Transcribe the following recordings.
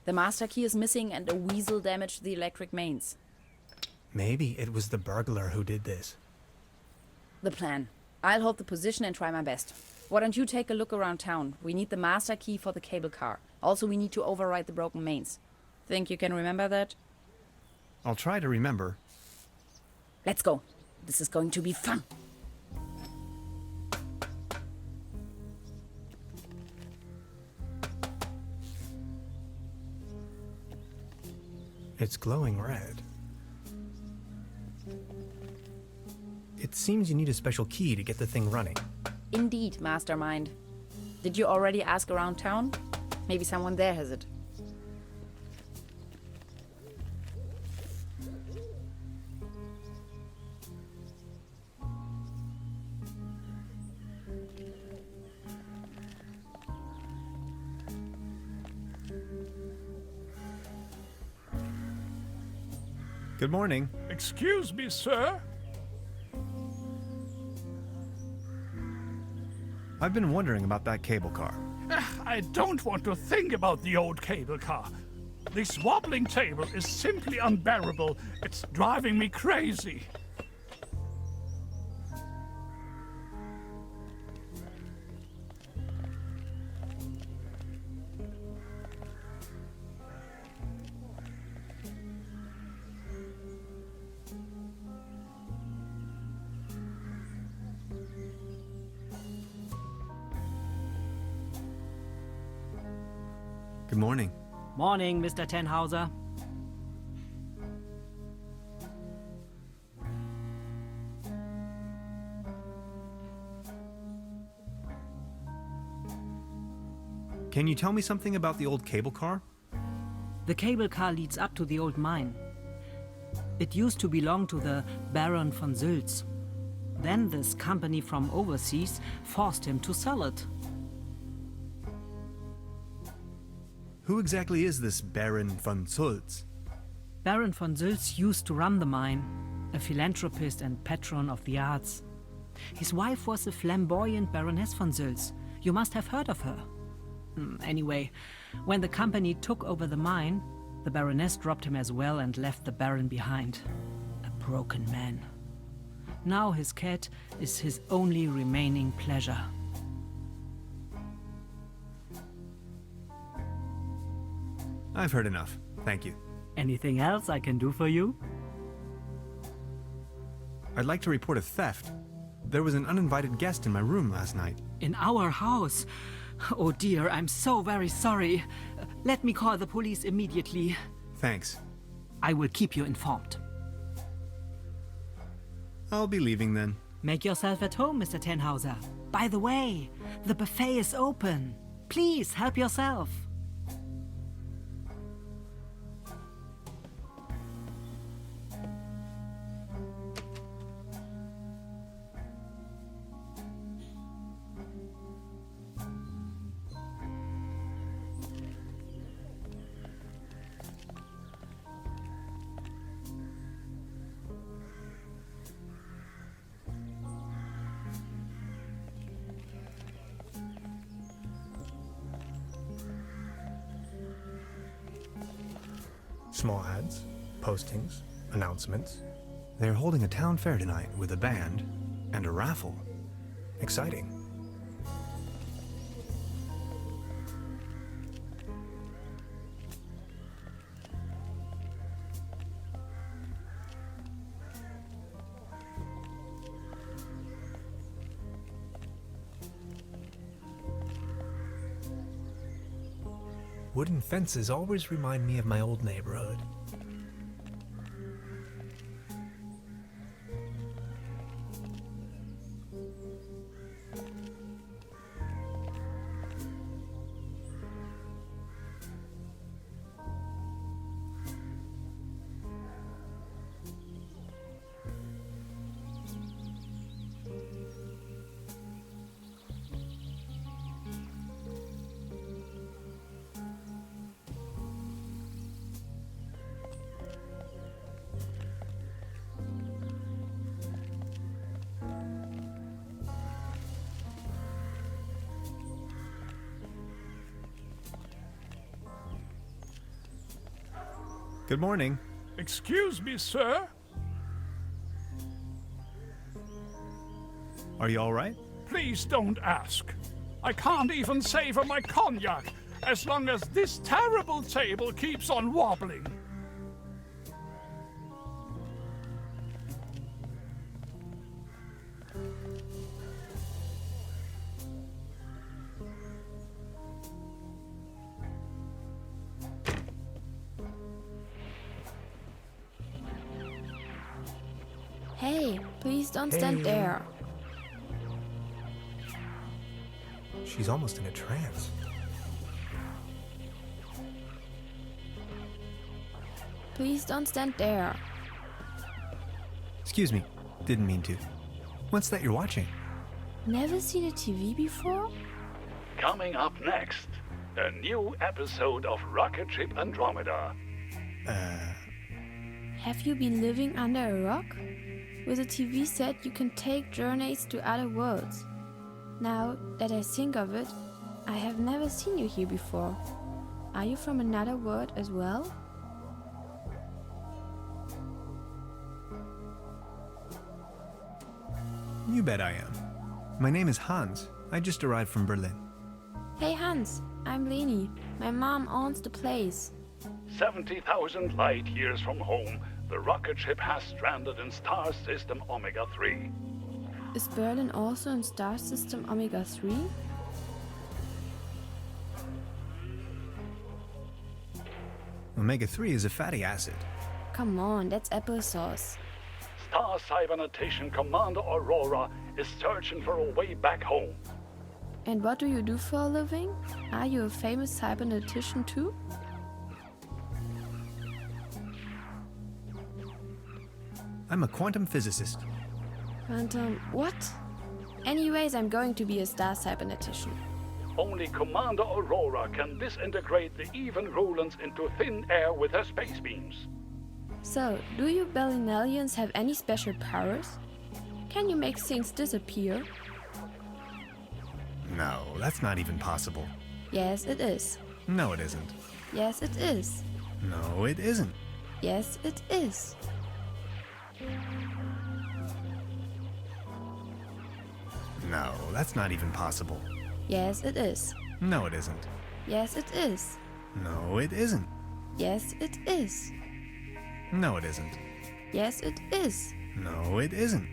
The master key is missing and a weasel damaged the electric mains. Maybe it was the burglar who did this. The plan. I'll hold the position and try my best. Why don't you take a look around town? We need the master key for the cable car. Also, we need to override the broken mains. Think you can remember that? I'll try to remember. Let's go. This is going to be fun. It's glowing red. It seems you need a special key to get the thing running. Indeed, mastermind. Did you already ask around town? Maybe someone there has it. Good morning. Excuse me, sir? I've been wondering about that cable car. I don't want to think about the old cable car. This wobbling table is simply unbearable. It's driving me crazy. Good morning. Morning, Mr. Tenhauser. Can you tell me something about the old cable car? The cable car leads up to the old mine. It used to belong to the Baron von Sülz. Then this company from overseas forced him to sell it. Who exactly is this Baron von Sülz? Baron von Sülz used to run the mine, a philanthropist and patron of the arts. His wife was a flamboyant Baroness von Sülz. You must have heard of her. Anyway, when the company took over the mine, the Baroness dropped him as well and left the Baron behind. A broken man. Now his cat is his only remaining pleasure. I've heard enough. Thank you. Anything else I can do for you? I'd like to report a theft. There was an uninvited guest in my room last night. In our house? Oh dear, I'm so very sorry. Let me call the police immediately. Thanks. I will keep you informed. I'll be leaving then. Make yourself at home, Mr. Tenhauser. By the way, the buffet is open. Please help yourself. Small ads, postings, announcements. They're holding a town fair tonight with a band and a raffle. Exciting. Wooden fences always remind me of my old neighborhood. Good morning. Excuse me, sir? Are you all right? Please don't ask. I can't even savor my cognac as long as this terrible table keeps on wobbling. Hey, please don't stand Hey. there. She's almost in a trance. Please don't stand there. Excuse me. Didn't mean to. What's that you're watching? Never seen a TV before? Coming up next, a new episode of Rocket Ship Andromeda. Have you been living under a rock? With a TV set, you can take journeys to other worlds. Now that I think of it, I have never seen you here before. Are you from another world as well? You bet I am. My name is Hans. I just arrived from Berlin. Hey Hans, I'm Leni. My mom owns the place. 70,000 light years from home, the rocket ship has stranded in star system Omega 3. Is Berlin also in star system Omega 3? Omega-3 is a fatty acid. Come on, that's applesauce. Star Cybernetician Commander Aurora is searching for a way back home. And what do you do for a living? Are you a famous cybernetician too? I'm a quantum physicist. Quantum, what? Anyways, I'm going to be a star cybernetician. Only Commander Aurora can disintegrate the even Rulans into thin air with her space beams. So, do you Berlinalians have any special powers? Can you make things disappear? No, that's not even possible. Yes, it is. No, it isn't. Yes, it is. No, it isn't. Yes, it is. No, that's not even possible. Yes, it is. No, it isn't. Yes, it is. No, it isn't. Yes, it is. No, it isn't. Yes, it is. No, it isn't.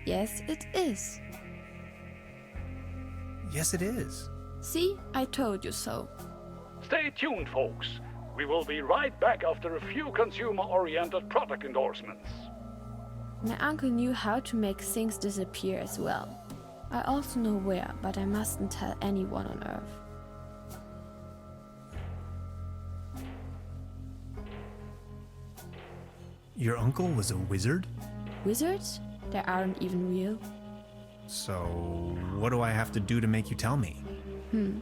Yes, it is. Yes, it is. See, I told you so. Stay tuned, folks. We will be right back after a few consumer-oriented product endorsements. My uncle knew how to make things disappear as well. I also know where, but I mustn't tell anyone on Earth. Your uncle was a wizard? Wizards? They aren't even real. So, what do I have to do to make you tell me?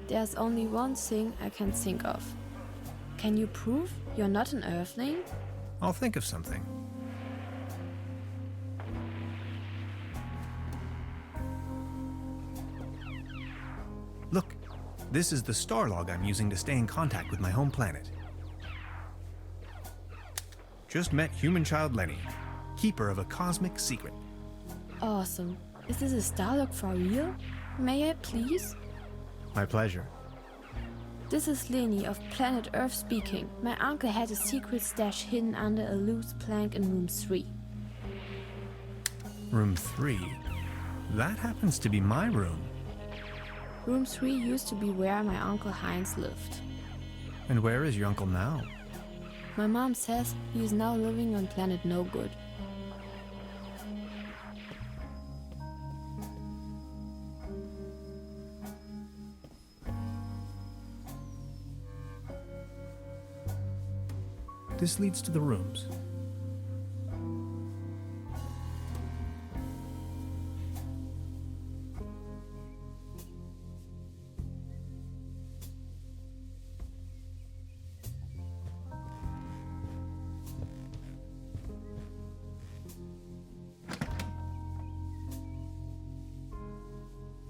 There's only one thing I can think of. Can you prove you're not an Earthling? I'll think of something. Look, this is the star log I'm using to stay in contact with my home planet. Just met human child Lenny, keeper of a cosmic secret. Awesome. Is this a Starlock for real? May I please? My pleasure. This is Leni of planet Earth speaking. My uncle had a secret stash hidden under a loose plank in room 3. Room 3? That happens to be my room. Room 3 used to be where my uncle Heinz lived. And where is your uncle now? My mom says he is now living on planet No Good. This leads to the rooms.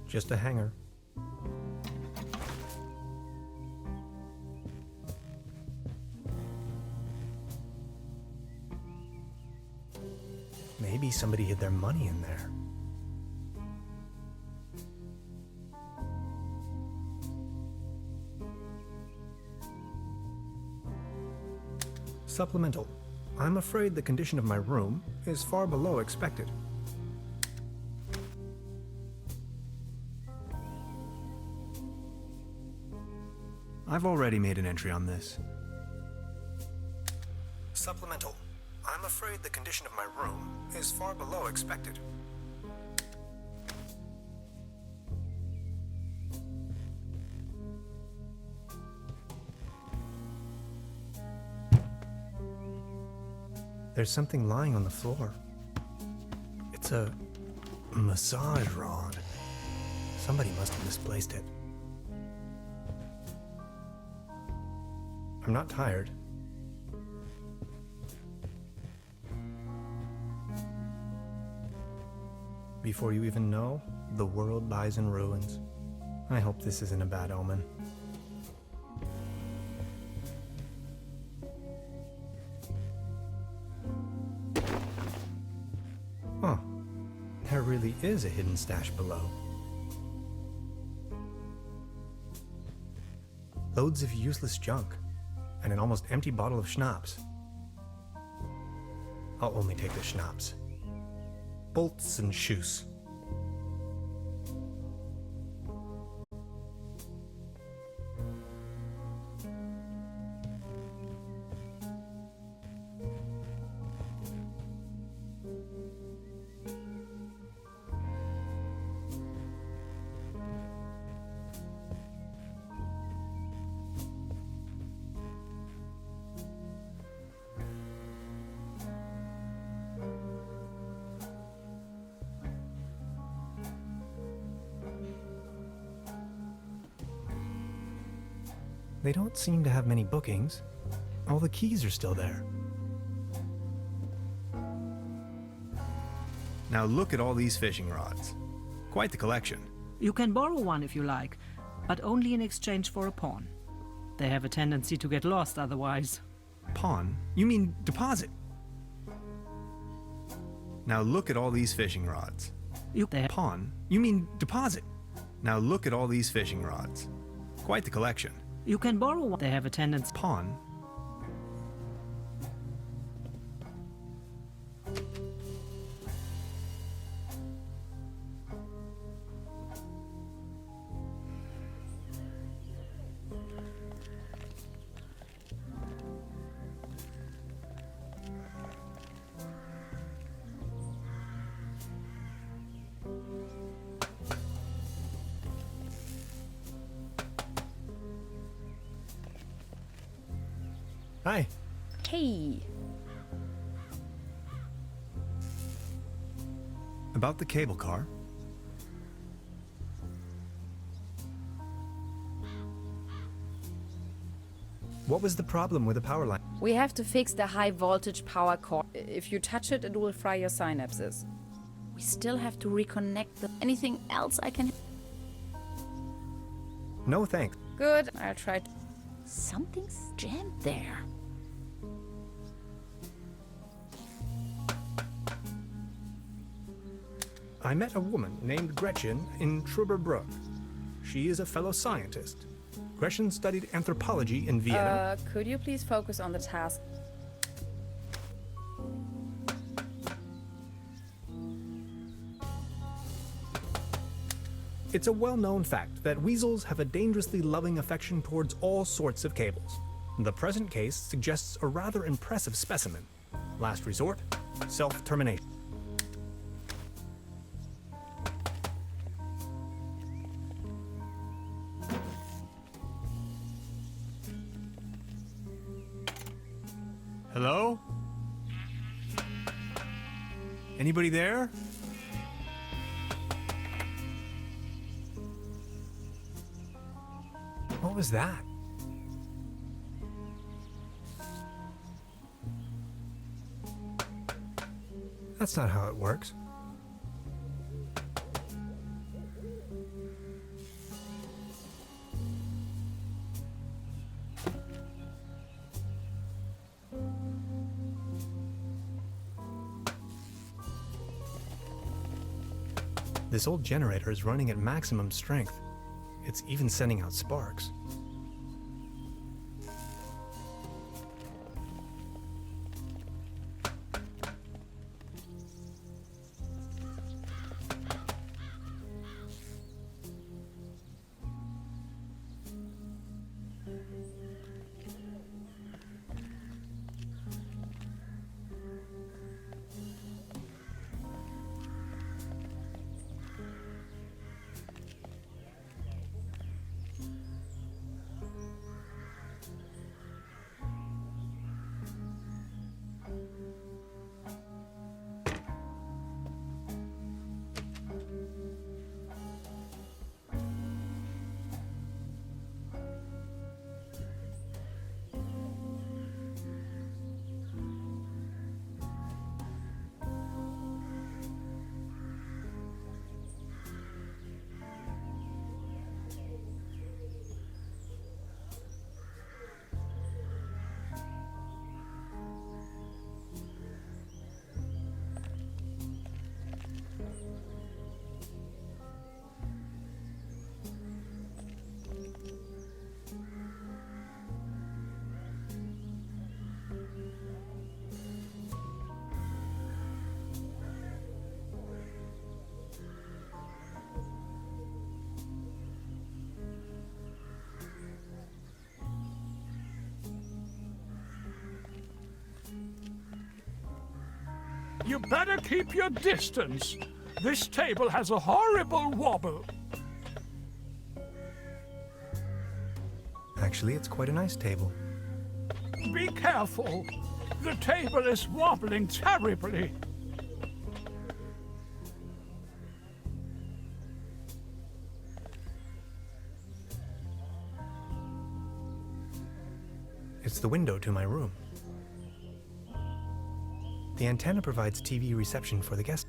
Just a hangar. Maybe somebody hid their money in there. Supplemental. I'm afraid the condition of my room is far below expected. I've already made an entry on this. Supplemental. I'm afraid the condition of my room is far below expected. There's something lying on the floor. It's a massage rod. Somebody must have misplaced it. I'm not tired. Before you even know, the world lies in ruins. I hope this isn't a bad omen. Oh, there really is a hidden stash below. Loads of useless junk, and an almost empty bottle of schnapps. I'll only take the schnapps. Bolts and shoes. They don't seem to have many bookings. All the keys are still there. Now look at all these fishing rods. Quite the collection. You can borrow one if you like, but only in exchange for a pawn. They have a tendency to get lost otherwise. Pawn? You mean deposit? Now look at all these fishing rods. Pawn? You mean deposit? Now look at all these fishing rods. Quite the collection. You can borrow one. They have a tendency. Pawn? Hi. Hey. About the cable car. What was the problem with the power line? We have to fix the high voltage power cord. If you touch it, it will fry your synapses. We still have to reconnect the... Anything else I can... No thanks. Good. I'll try to... Something's jammed there. I met a woman named Gretchen in Trüberbrook. She is a fellow scientist. Gretchen studied anthropology in Vienna. Could you please focus on the task? It's a well-known fact that weasels have a dangerously loving affection towards all sorts of cables. The present case suggests a rather impressive specimen. Last resort, self-termination. Hello? Anybody there? What was that? That's not how it works. This old generator is running at maximum strength. It's even sending out sparks. You better keep your distance. This table has a horrible wobble. Actually, it's quite a nice table. Be careful. The table is wobbling terribly. It's the window to my room. The antenna provides TV reception for the guest.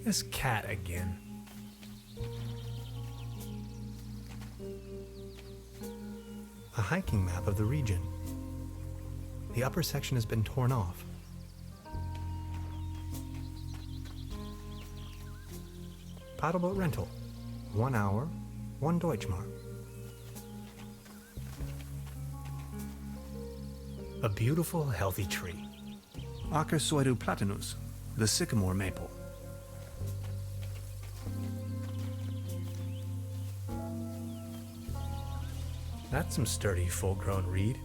This cat again. A hiking map of the region. The upper section has been torn off. Paddleboat rental. 1 hour, 1 Deutschmark. A beautiful, healthy tree. Acer platanus, the sycamore maple. That's some sturdy, full-grown reed.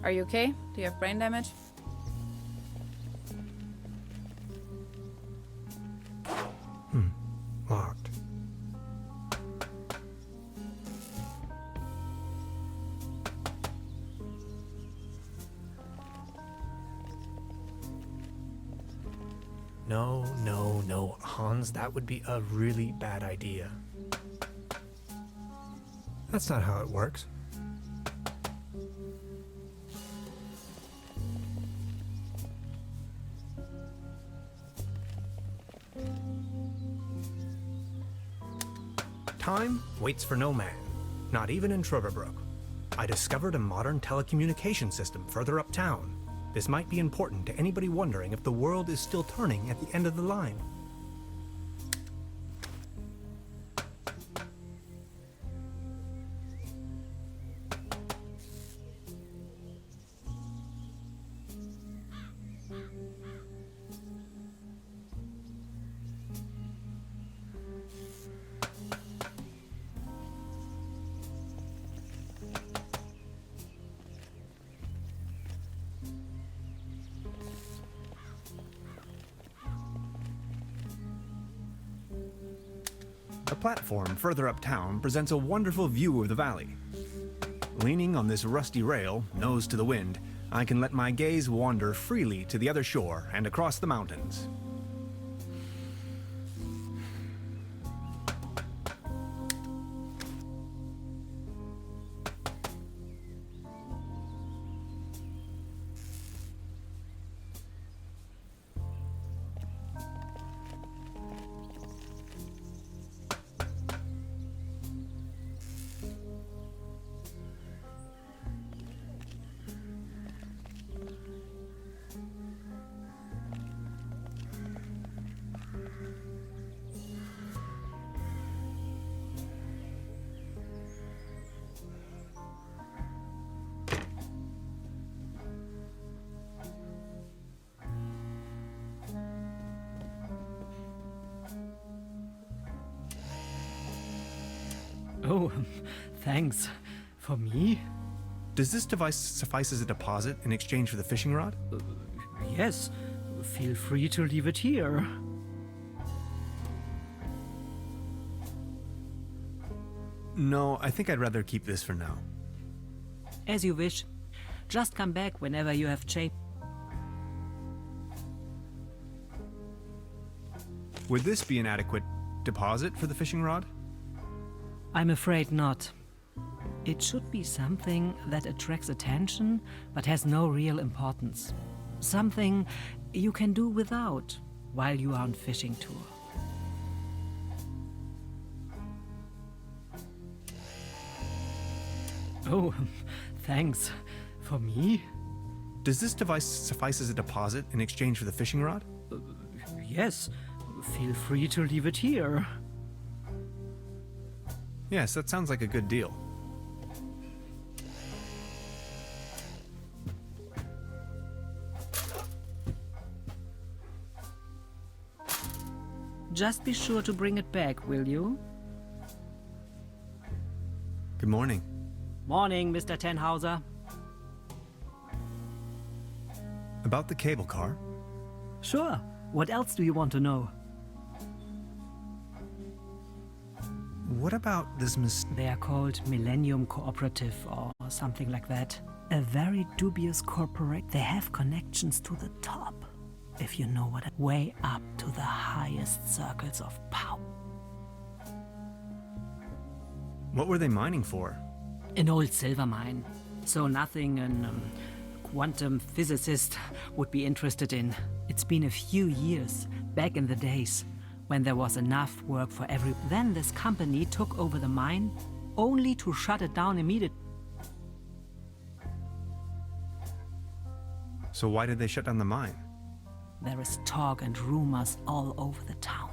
Are you okay? Do you have brain damage? Locked. No, Hans, that would be a really bad idea. That's not how it works. Time waits for no man, not even in Trevebrook. I discovered a modern telecommunication system further uptown. This might be important to anybody wondering if the world is still turning at the end of the line. The platform further uptown presents a wonderful view of the valley. Leaning on this rusty rail, nose to the wind, I can let my gaze wander freely to the other shore and across the mountains. Oh, thanks. For me? Does this device suffice as a deposit in exchange for the fishing rod? Yes. Feel free to leave it here. No, I think I'd rather keep this for now. As you wish. Just come back whenever you have change. Would this be an adequate deposit for the fishing rod? I'm afraid not. It should be something that attracts attention but has no real importance. Something you can do without while you are on fishing tour. Oh, thanks. For me? Does this device suffice as a deposit in exchange for the fishing rod? Yes. Feel free to leave it here. Yes, that sounds like a good deal. Just be sure to bring it back, will you? Good morning. Morning, Mr. Tenhauser. About the cable car? Sure. What else do you want to know? What about this They are called Millennium Cooperative or something like that. A very dubious corporate. They have connections to the top, if you know what I... Way up to the highest circles of power. What were they mining for? An old silver mine. So nothing a quantum physicist would be interested in. It's been a few years, back in the days, when there was enough work for every... Then this company took over the mine, only to shut it down immediately. So why did they shut down the mine? There is talk and rumors all over the town.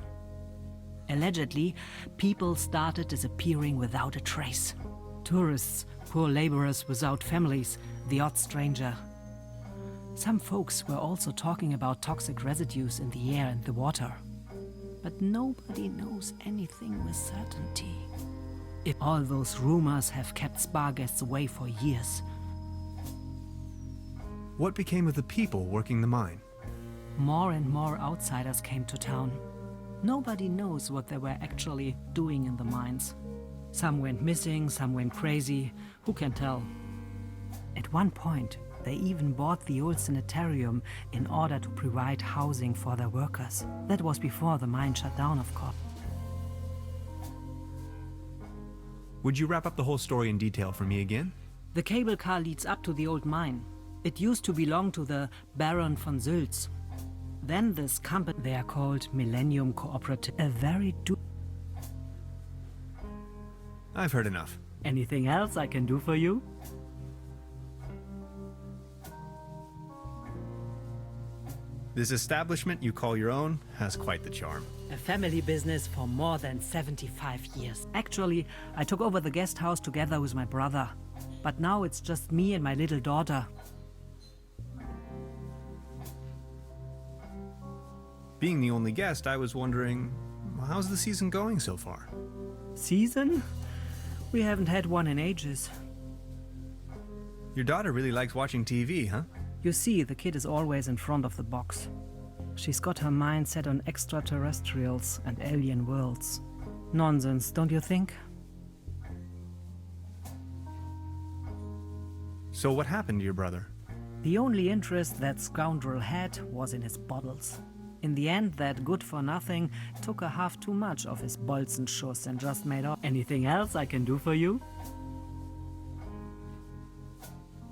Allegedly, people started disappearing without a trace. Tourists, poor laborers without families, the odd stranger. Some folks were also talking about toxic residues in the air and the water. But nobody knows anything with certainty. If all those rumors have kept spa guests away for years. What became of the people working the mine? More and more outsiders came to town. Nobody knows what they were actually doing in the mines. Some went missing, some went crazy. Who can tell? At one point, they even bought the old sanitarium in order to provide housing for their workers. That was before the mine shut down, of course. Would you wrap up the whole story in detail for me again? The cable car leads up to the old mine. It used to belong to the Baron von Sülz. Then this company, they are called Millennium Cooperative, a very I've heard enough. Anything else I can do for you? This establishment you call your own has quite the charm. A family business for more than 75 years. Actually, I took over the guest house together with my brother. But now it's just me and my little daughter. Being the only guest, I was wondering, how's the season going so far? Season? We haven't had one in ages. Your daughter really likes watching TV, huh? You see, the kid is always in front of the box. She's got her mind set on extraterrestrials and alien worlds. Nonsense, don't you think? So what happened to your brother? The only interest that scoundrel had was in his bottles. In the end, that good-for-nothing took a half too much of his Bolzenschuss and just made off. Anything else I can do for you?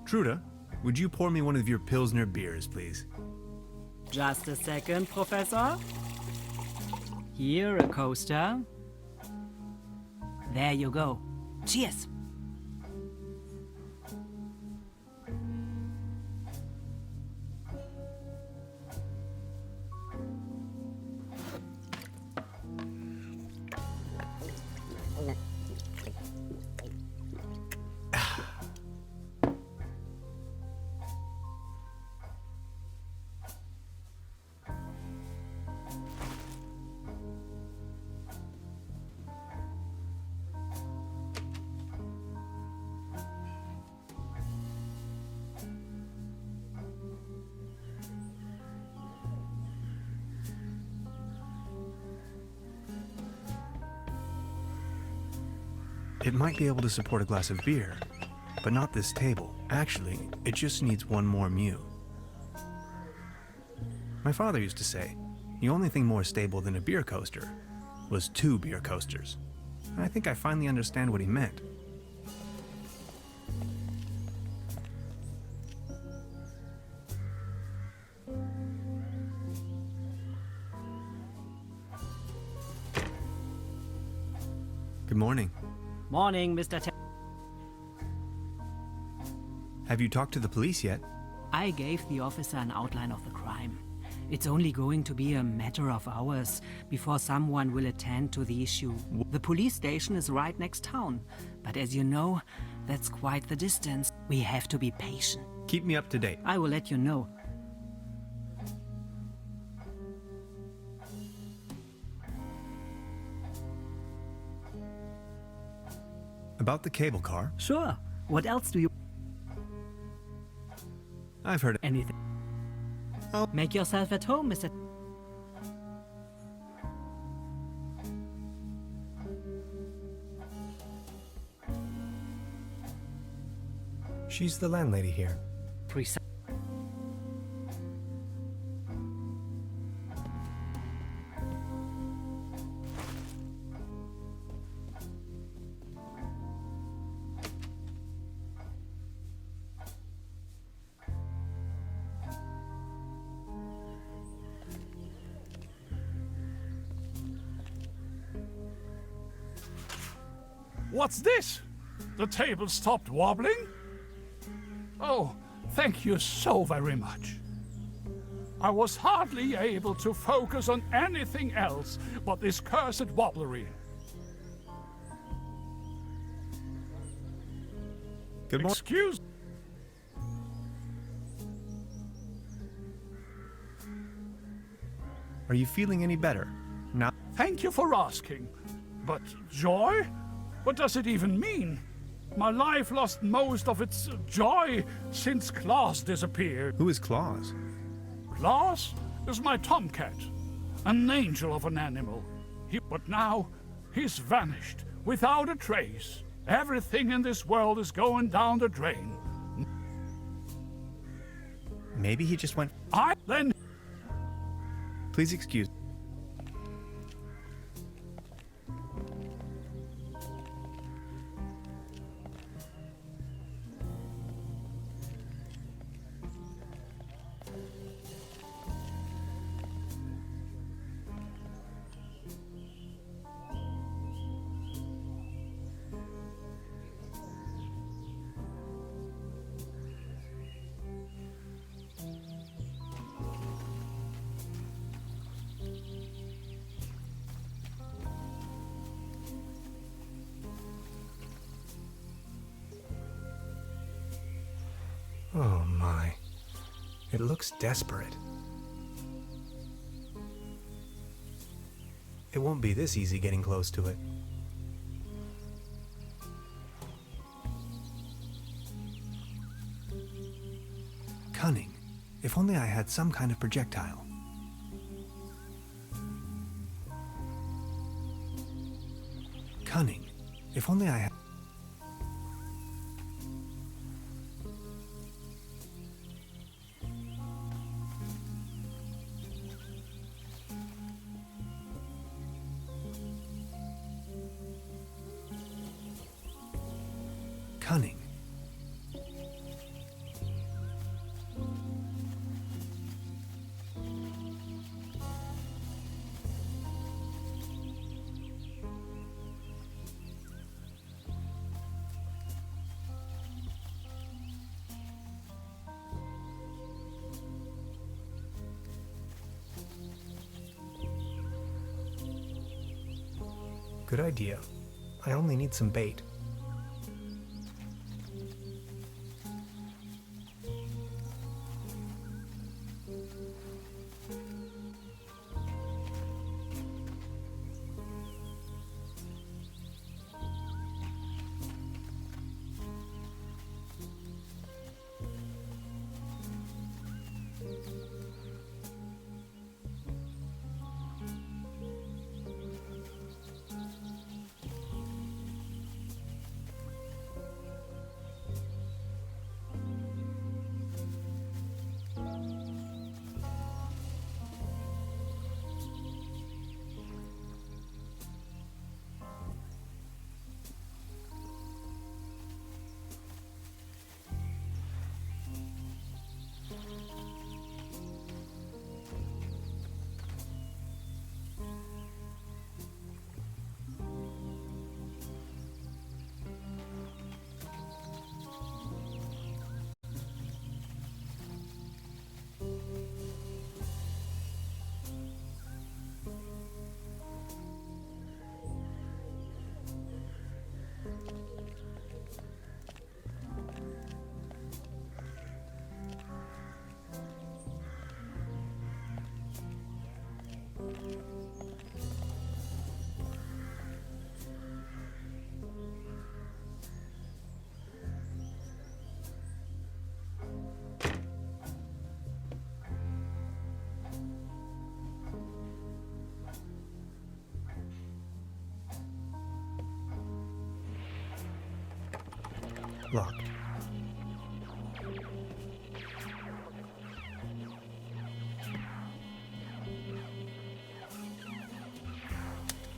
Truda, would you pour me one of your Pilsner beers, please? Just a second, Professor. Here, a coaster. There you go. Cheers! It might be able to support a glass of beer, but not this table. Actually, it just needs one more mew. My father used to say, the only thing more stable than a beer coaster was 2 beer coasters. And I think I finally understand what he meant. Good morning. Morning, Mr. Have you talked to the police yet? I gave the officer an outline of the crime. It's only going to be a matter of hours before someone will attend to the issue. The police station is right next town, but as you know, that's quite the distance. We have to be patient. Keep me up to date. I will let you know. About the cable car? Sure. What else do you... I've heard Anything. Oh. Make yourself at home, Mr. She's the landlady here. Precise. What's this? The table stopped wobbling? Oh, thank you so very much. I was hardly able to focus on anything else but this cursed wobblery. Good morning. Excuse. Are you feeling any better? Now, Thank you for asking. But joy? What does it even mean? My life lost most of its joy since Klaus disappeared. Who is Claus? Klaus is my tomcat, an angel of an animal. But now, he's vanished, without a trace. Everything in this world is going down the drain. Maybe he just went... Then... Please excuse... Oh my. It looks desperate. It won't be this easy getting close to it. Cunning. If only I had some kind of projectile. Cunning. If only I had... Cunning. Good idea. I only need some bait. Locked.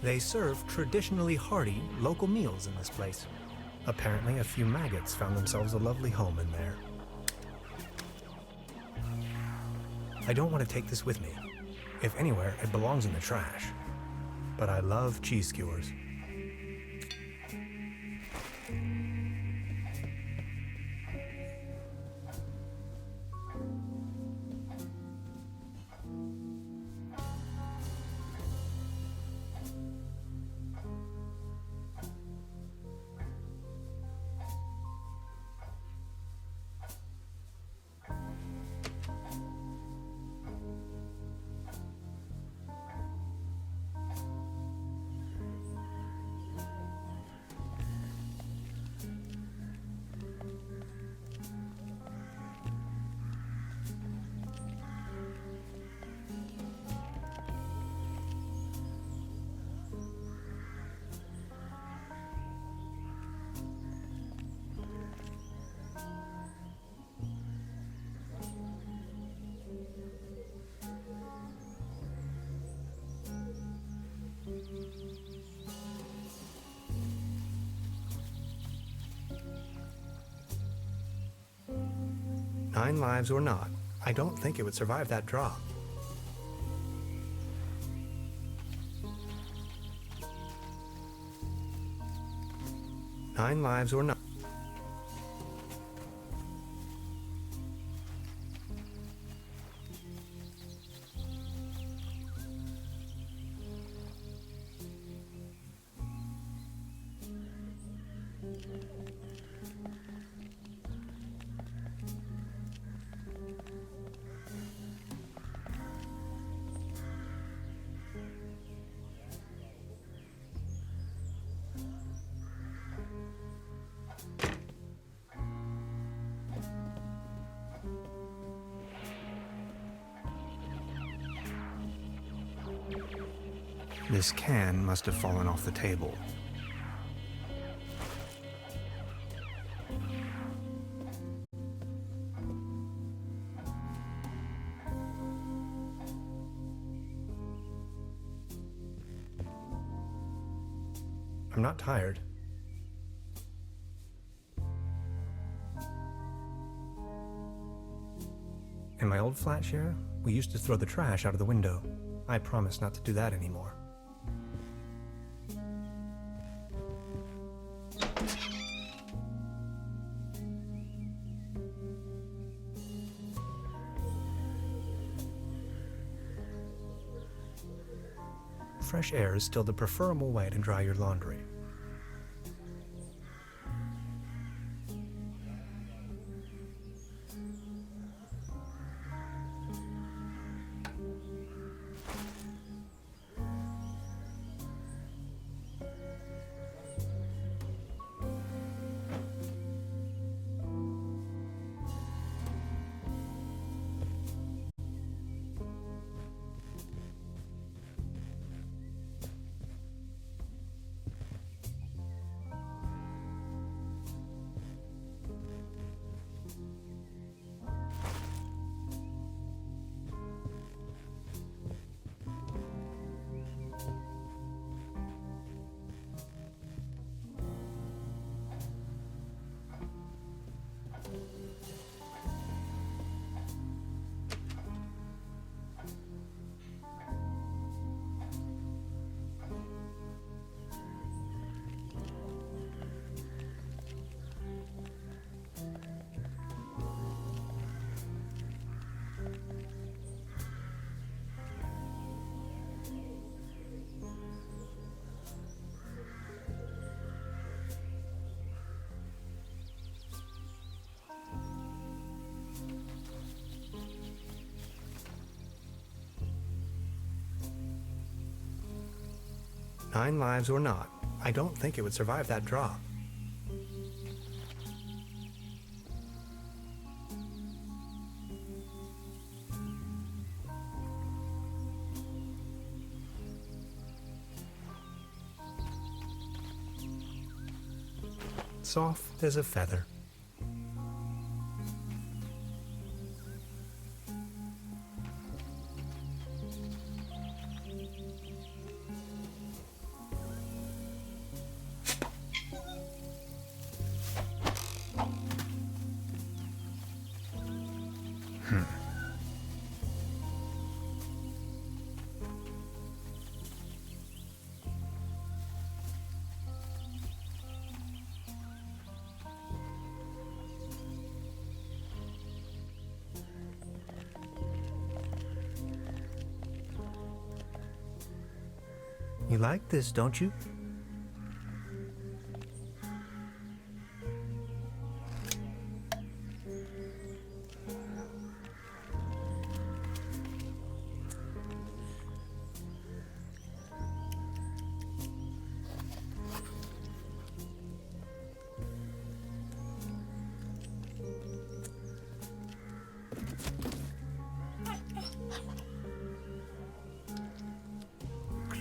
They serve traditionally hearty local meals in this place. Apparently, a few maggots found themselves a lovely home in there. I don't want to take this with me. If anywhere, it belongs in the trash. But I love cheese skewers. 9 lives or not, I don't think it would survive that drop. Nine lives or not. This can must have fallen off the table. I'm not tired. In my old flat share, we used to throw the trash out of the window. I promise not to do that anymore. Fresh air is still the preferable way to dry your laundry. Nine lives or not, I don't think it would survive that drop. Soft as a feather. You like this, don't you?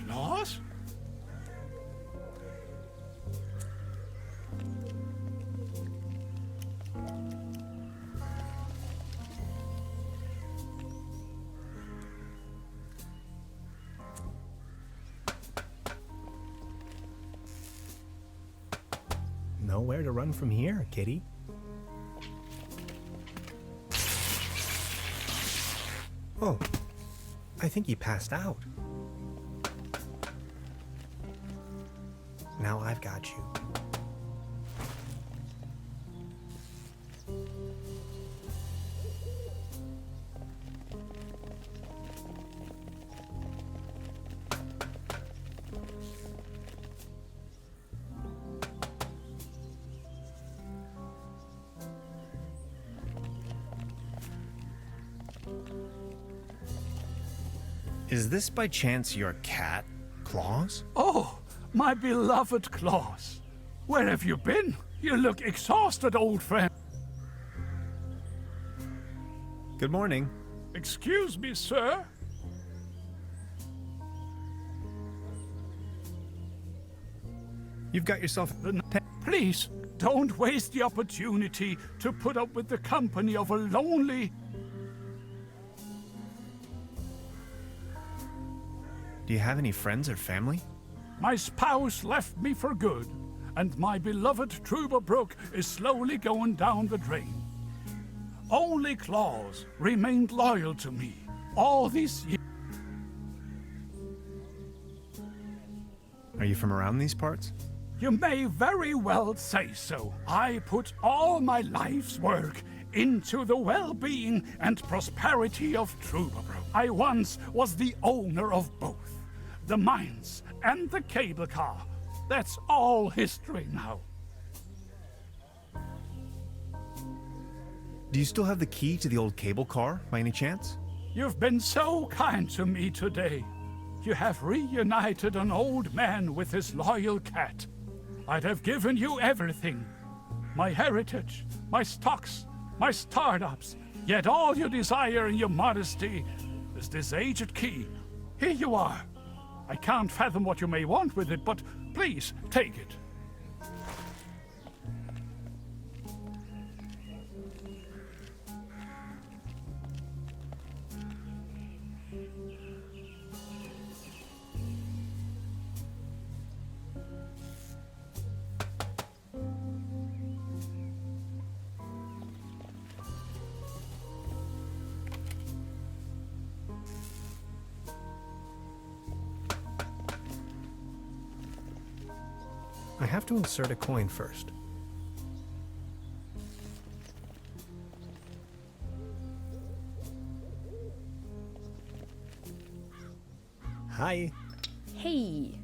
Claus? Nowhere to run from here, kitty. Oh, I think he passed out. Now I've got you. Is this by chance your cat, Claus? Oh, my beloved Claus. Where have you been? You look exhausted, old friend. Good morning. Excuse me, sir. You've got yourself Please, don't waste the opportunity to put up with the company of a lonely... Do you have any friends or family? My spouse left me for good, and my beloved Trouba Brook is slowly going down the drain. Only Claus remained loyal to me all these years. Are you from around these parts? You may very well say so. I put all my life's work into the well-being and prosperity of Trouba Brook. I once was the owner of both, the mines and the cable car. That's all history now. Do you still have the key to the old cable car, by any chance? You've been so kind to me today. You have reunited an old man with his loyal cat. I'd have given you everything. My heritage, my stocks, my startups. Yet all you desire in your modesty is this aged key. Here you are. I can't fathom what you may want with it, but please, take it. I have to insert a coin first. Hi. Hey,